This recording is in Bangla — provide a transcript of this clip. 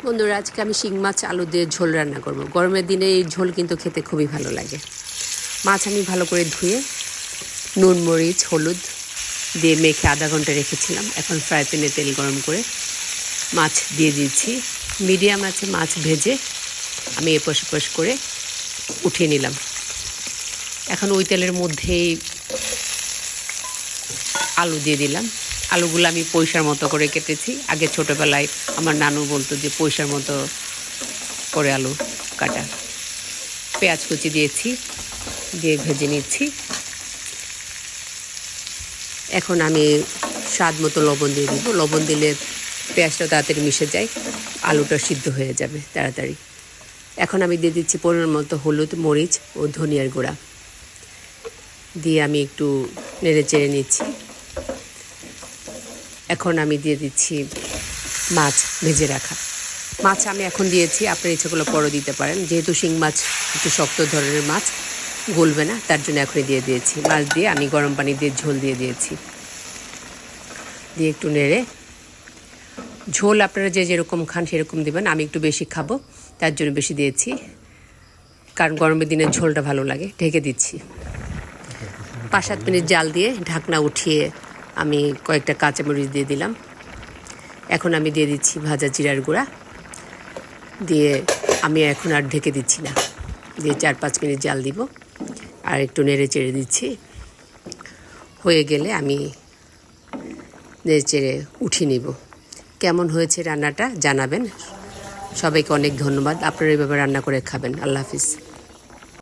বন্ধুরা, আজকে আমি শিং মাছ আলু দিয়ে ঝোল রান্না করব। গরমের দিনে এই ঝোল কিন্তু খেতে খুবই ভালো লাগে। মাছ আমি ভালো করে ধুয়ে নুন মরিচ হলুদ দিয়ে মেখে আধা ঘন্টা রেখেছিলাম। এখন ফ্রাই প্যানে তেল গরম করে মাছ দিয়ে দিচ্ছি। মিডিয়াম আছে মাছ ভেজে আমি এপাশ ওপাশ করে উঠিয়ে নিলাম। এখন ওই তেলের মধ্যেই আলু দিয়ে দিলাম। আলুগুলো আমি পয়সার মতো করে কেটেছি। আগে ছোটোবেলায় আমার নানু বলতো যে পয়সার মতো করে আলু কাটা। পেঁয়াজ কুচি দিয়েছি, দিয়ে ভেজে নিচ্ছি। এখন আমি স্বাদ মতো লবণ দিয়ে দিব। লবণ দিলে পেঁয়াজটা তাড়াতাড়ি মিশে যায়, আলুটা সিদ্ধ হয়ে যাবে তাড়াতাড়ি। এখন আমি দিয়ে দিচ্ছি পরিমাণ মতো হলুদ মরিচ ও ধনিয়ার গুঁড়া দিয়ে আমি একটু নেড়ে চেড়ে নিচ্ছি। এখন আমি দিয়ে দিচ্ছি মাছ ভেজে রাখা। মাছ আমি এখন দিয়েছি, আপনার ইচ্ছেগুলো পরও দিতে পারেন। যেহেতু শিং মাছ একটু শক্ত ধরনের মাছ, গলবে না, তার জন্য এখনই দিয়ে দিয়েছি। মাছ দিয়ে আমি গরম পানি দিয়ে ঝোল দিয়ে দিয়েছি। দিয়ে একটু নেড়ে, ঝোল আপনারা যে যেরকম খান সেরকম দেবেন। আমি একটু বেশি খাবো, তার জন্য বেশি দিয়েছি, কারণ গরমের দিনে ঝোলটা ভালো লাগে। ঢেকে দিচ্ছি। 5-7 মিনিট জাল দিয়ে ঢাকনা উঠিয়ে আমি কয়েকটা কাঁচামরিচ দিয়ে দিলাম। এখন আমি দিয়ে দিচ্ছি ভাজা জিরার গুঁড়া দিয়ে আমি এখন আর ঢেকে দিচ্ছি না, দিয়ে 4-5 মিনিট জাল দিব আর একটু নেড়ে চেড়ে দিচ্ছি। হয়ে গেলে আমি নেড়ে চেড়ে উঠিয়ে নিব। কেমন হয়েছে রান্নাটা জানাবেন। সবাইকে অনেক ধন্যবাদ। আপনারা এইভাবে রান্না করে খাবেন। আল্লাহ হাফিজ।